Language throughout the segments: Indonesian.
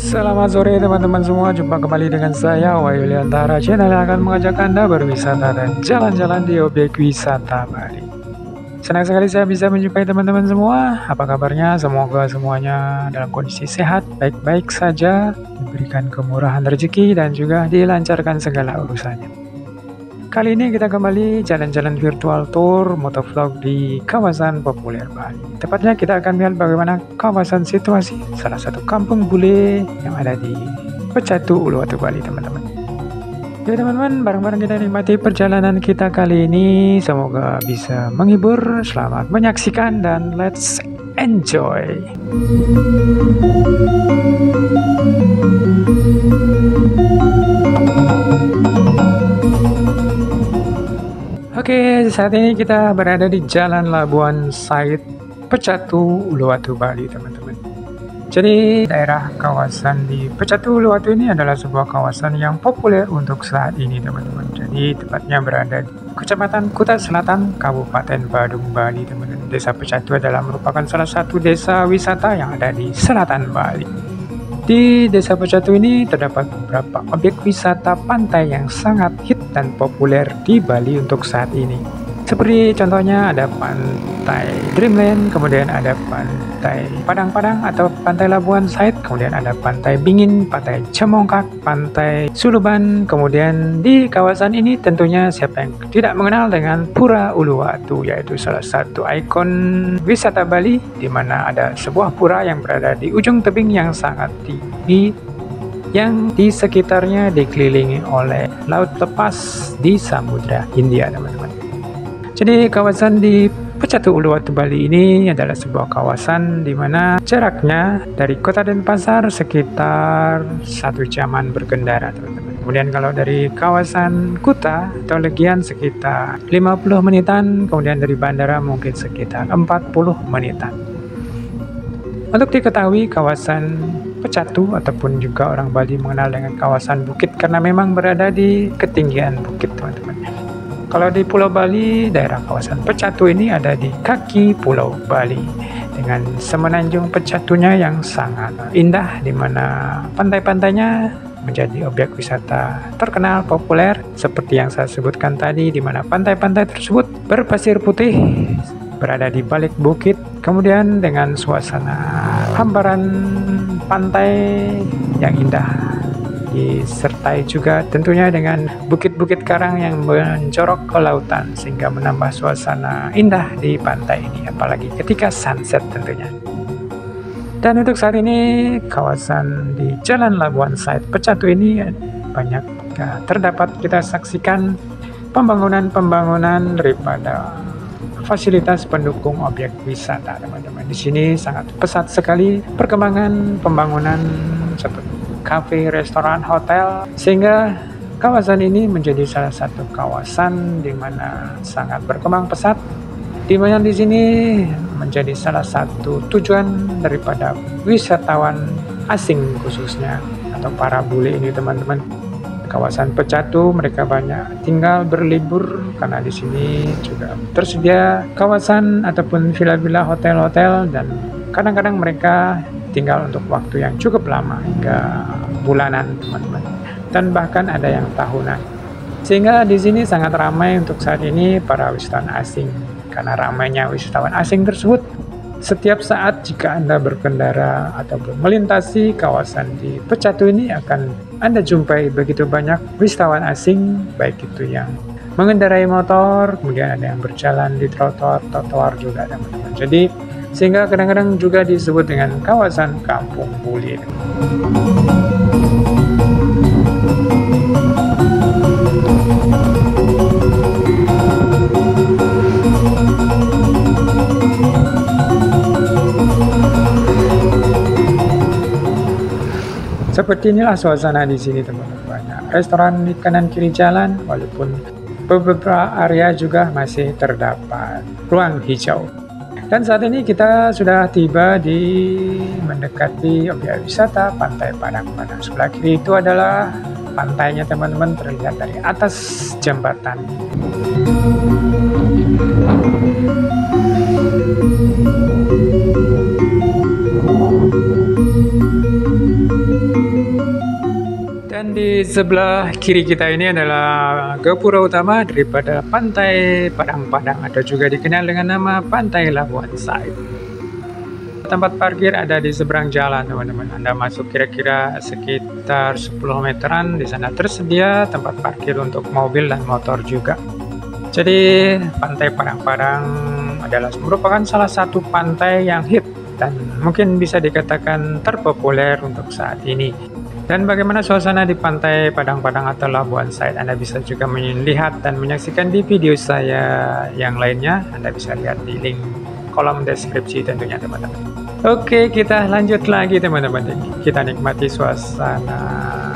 Selamat sore teman-teman semua, jumpa kembali dengan saya Wahyu Liantara, channel yang akan mengajak Anda berwisata dan jalan-jalan di objek wisata Bali. Senang sekali saya bisa menjumpai teman-teman semua. Apa kabarnya? Semoga semuanya dalam kondisi sehat, baik-baik saja, diberikan kemurahan rezeki dan juga dilancarkan segala urusannya. Kali ini kita kembali jalan-jalan virtual tour motovlog di kawasan populer Bali. Tepatnya kita akan melihat bagaimana kawasan situasi salah satu kampung bule yang ada di Pecatu, Uluwatu, Bali, teman-teman. Ya teman-teman, bareng-bareng kita nikmati perjalanan kita kali ini. Semoga bisa menghibur. Selamat menyaksikan dan let's enjoy. Oke, saat ini kita berada di Jalan Labuan Said, Pecatu, Uluwatu, Bali, teman-teman. Jadi daerah kawasan di Pecatu, Uluwatu ini adalah sebuah kawasan yang populer untuk saat ini, teman-teman. Jadi tepatnya berada di Kecamatan Kuta Selatan, Kabupaten Badung, Bali, teman-teman. Desa Pecatu adalah merupakan salah satu desa wisata yang ada di selatan Bali. Di Desa Pecatu ini terdapat beberapa objek wisata pantai yang sangat hit dan populer di Bali untuk saat ini. Seperti contohnya ada pantai Dreamland, kemudian ada pantai Padang-Padang atau pantai Labuan Said, kemudian ada pantai Bingin, pantai Cemongkak, pantai Suluban. Kemudian di kawasan ini tentunya siapa yang tidak mengenal dengan Pura Uluwatu, yaitu salah satu ikon wisata Bali di mana ada sebuah pura yang berada di ujung tebing yang sangat tinggi, yang di sekitarnya dikelilingi oleh laut lepas di Samudra Hindia, teman-teman. Jadi kawasan di Pecatu, Uluwatu, Bali ini adalah sebuah kawasan di mana jaraknya dari Kota Denpasar sekitar 1 jaman berkendara, teman-teman. Kemudian kalau dari kawasan Kuta atau Legian sekitar 50 menitan, kemudian dari bandara mungkin sekitar 40 menitan. Untuk diketahui, kawasan Pecatu ataupun juga orang Bali mengenal dengan kawasan bukit karena memang berada di ketinggian bukit, teman-teman. Kalau di Pulau Bali, daerah kawasan Pecatu ini ada di kaki Pulau Bali dengan semenanjung Pecatunya yang sangat indah, di mana pantai-pantainya menjadi objek wisata terkenal populer seperti yang saya sebutkan tadi, di mana pantai-pantai tersebut berpasir putih berada di balik bukit, kemudian dengan suasana hamparan pantai yang indah, disertai juga tentunya dengan bukit-bukit karang yang mencorok ke lautan sehingga menambah suasana indah di pantai ini, apalagi ketika sunset tentunya. Dan untuk saat ini kawasan di Jalan Labuan Said Pecatu ini banyak terdapat kita saksikan pembangunan-pembangunan daripada fasilitas pendukung objek wisata, teman-teman. Di sini sangat pesat sekali perkembangan pembangunan seperti kafe, restoran, hotel, sehingga kawasan ini menjadi salah satu kawasan di mana sangat berkembang pesat, di mana di sini menjadi salah satu tujuan daripada wisatawan asing khususnya atau para bule ini, teman-teman. Kawasan Pecatu mereka banyak tinggal berlibur karena di sini juga tersedia kawasan ataupun villa-villa, hotel-hotel, dan kadang-kadang mereka tinggal untuk waktu yang cukup lama hingga bulanan, teman-teman, dan bahkan ada yang tahunan. Sehingga di sini sangat ramai untuk saat ini para wisatawan asing. Karena ramainya wisatawan asing tersebut, setiap saat jika Anda berkendara ataupun melintasi kawasan di Pecatu ini akan Anda jumpai begitu banyak wisatawan asing, baik itu yang mengendarai motor, kemudian ada yang berjalan di trotoar juga, teman-teman. Jadi sehingga kadang-kadang juga disebut dengan kawasan kampung bule. Seperti inilah suasana di sini teman-teman. Banyak restoran di kanan kiri jalan, walaupun beberapa area juga masih terdapat ruang hijau. Dan saat ini kita sudah tiba di mendekati objek wisata Pantai Padang-Padang. Sebelah kiri itu adalah pantainya teman-teman, terlihat dari atas jembatan. Dan di sebelah kiri kita ini adalah gapura utama daripada Pantai Padang-Padang, atau juga dikenal dengan nama Pantai Labuan Said. Tempat parkir ada di seberang jalan teman-teman. Anda masuk kira-kira sekitar 10 meteran, di sana tersedia tempat parkir untuk mobil dan motor juga. Jadi Pantai Padang-Padang adalah merupakan salah satu pantai yang hit dan mungkin bisa dikatakan terpopuler untuk saat ini. Dan bagaimana suasana di Pantai Padang-Padang atau Labuan Said, Anda bisa juga melihat dan menyaksikan di video saya yang lainnya. Anda bisa lihat di link kolom deskripsi tentunya teman-teman. Oke, kita lanjut lagi teman-teman. Kita nikmati suasana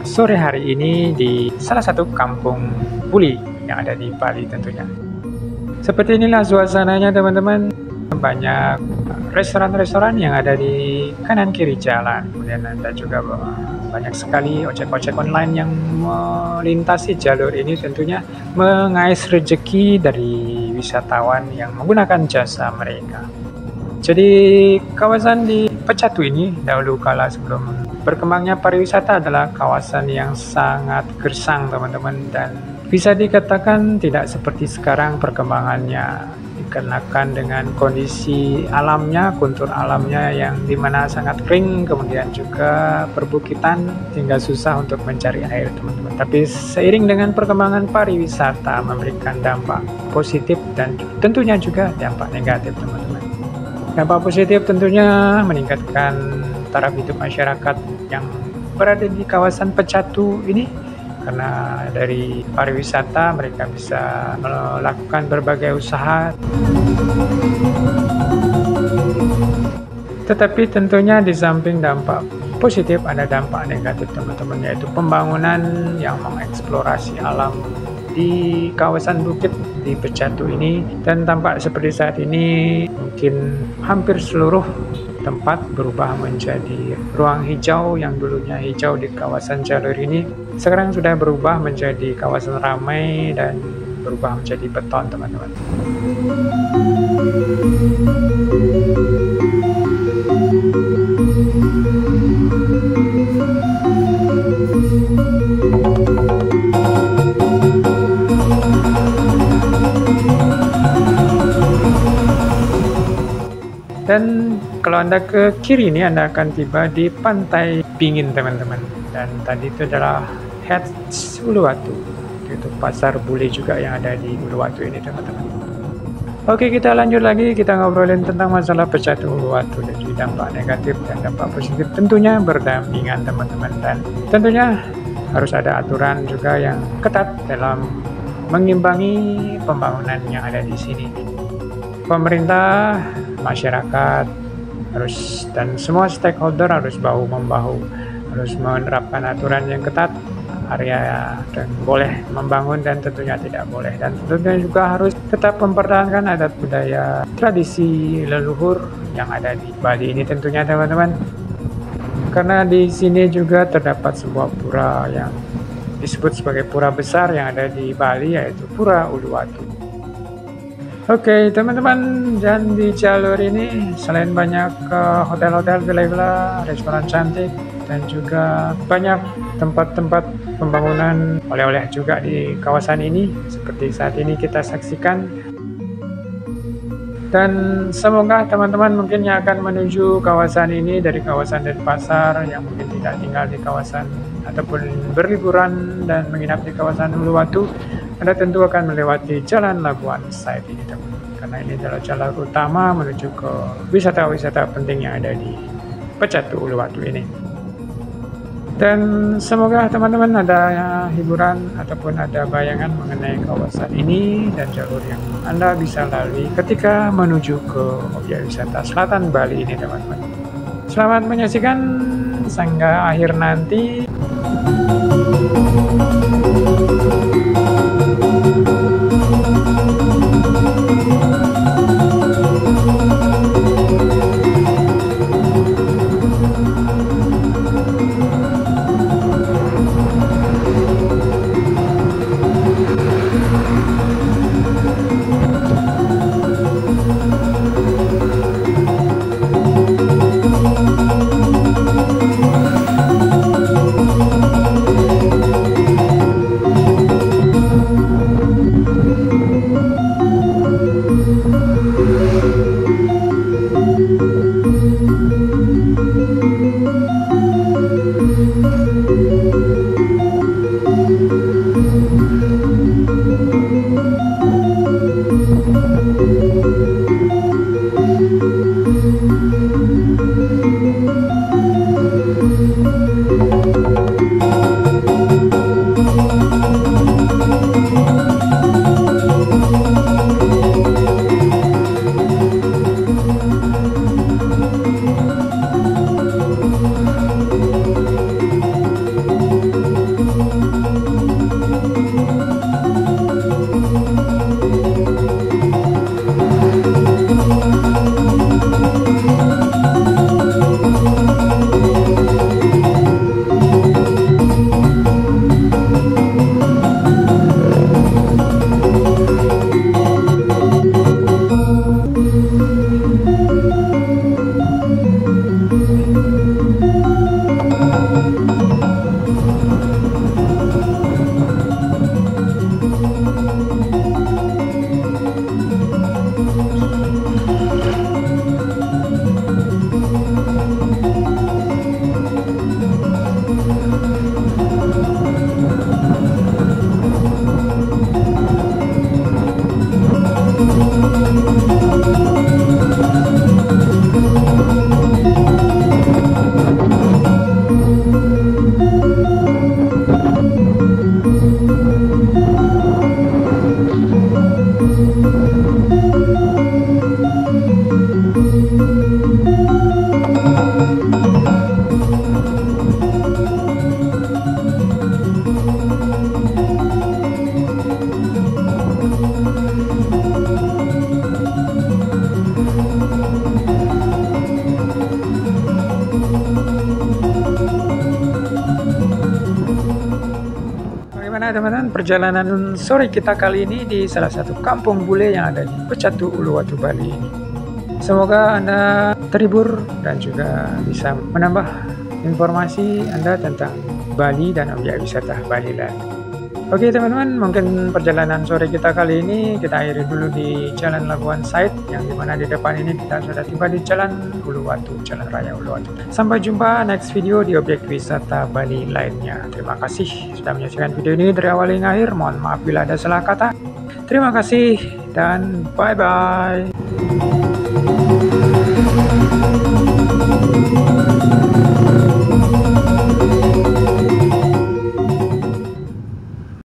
sore hari ini di salah satu kampung Buli yang ada di Bali tentunya. Seperti inilah suasananya teman-teman. Banyak restoran-restoran yang ada di kanan kiri jalan. Kemudian Anda juga banyak sekali ojek-ojek online yang melintasi jalur ini, tentunya mengais rezeki dari wisatawan yang menggunakan jasa mereka. Jadi kawasan di Pecatu ini dahulu kala sebelum berkembangnya pariwisata adalah kawasan yang sangat gersang teman-teman, dan bisa dikatakan tidak seperti sekarang perkembangannya, dikarenakan dengan kondisi alamnya, kontur alamnya yang dimana sangat kering, kemudian juga perbukitan hingga susah untuk mencari air teman-teman. Tapi seiring dengan perkembangan pariwisata memberikan dampak positif dan tentunya juga dampak negatif teman-teman. Dampak positif tentunya meningkatkan taraf hidup masyarakat yang berada di kawasan Pecatu ini, karena dari pariwisata mereka bisa melakukan berbagai usaha. Tetapi tentunya di samping dampak positif ada dampak negatif teman-teman, yaitu pembangunan yang mengeksplorasi alam di kawasan bukit di Pecatu ini. Dan tampak seperti saat ini mungkin hampir seluruh tempat berubah menjadi ruang hijau. Yang dulunya hijau di kawasan jalur ini sekarang sudah berubah menjadi kawasan ramai dan berubah menjadi beton teman-teman. Dan kalau Anda ke kiri ini, Anda akan tiba di Pantai Pingin teman-teman. Dan tadi itu adalah Head Uluwatu, itu pasar bule juga yang ada di Uluwatu ini teman-teman. Oke, kita lanjut lagi, kita ngobrolin tentang masalah Pecatu Uluwatu dan juga dampak negatif dan dampak positif tentunya berdampingan teman-teman. Dan tentunya harus ada aturan juga yang ketat dalam mengimbangi pembangunan yang ada di sini. Pemerintah, masyarakat harus, dan semua stakeholder harus bahu-membahu, harus menerapkan aturan yang ketat, area dan boleh membangun dan tentunya tidak boleh, dan tentunya juga harus tetap mempertahankan adat budaya tradisi leluhur yang ada di Bali ini tentunya teman-teman, karena di sini juga terdapat sebuah pura yang disebut sebagai pura besar yang ada di Bali, yaitu Pura Uluwatu. Oke teman-teman, dan di jalur ini selain banyak hotel-hotel, villa-villa, restoran cantik, dan juga banyak tempat-tempat pembangunan oleh-oleh juga di kawasan ini seperti saat ini kita saksikan. Dan semoga teman-teman mungkin yang akan menuju kawasan ini dari kawasan Denpasar, yang mungkin tidak tinggal di kawasan ataupun berliburan dan menginap di kawasan Uluwatu, Anda tentu akan melewati Jalan Labuan Said ini teman-teman, karena ini adalah jalan utama menuju ke wisata-wisata penting yang ada di Pecatu Uluwatu ini. Dan semoga teman-teman ada hiburan ataupun ada bayangan mengenai kawasan ini dan jalur yang Anda bisa lalui ketika menuju ke objek wisata selatan Bali ini teman-teman. Selamat menyaksikan sehingga akhir nanti. Bagaimana teman-teman perjalanan sore kita kali ini di salah satu kampung bule yang ada di Pecatu, Uluwatu, Bali ini. Semoga Anda terhibur dan juga bisa menambah informasi Anda tentang Bali dan objek wisata Bali Land. Oke teman-teman, mungkin perjalanan sore kita kali ini kita akhiri dulu di Jalan Labuan Said, yang dimana di depan ini kita sudah tiba di Jalan Uluwatu, Jalan Raya Uluwatu. Sampai jumpa next video di objek wisata Bali lainnya. Terima kasih sudah menyaksikan video ini dari awal hingga akhir. Mohon maaf bila ada salah kata. Terima kasih dan bye-bye.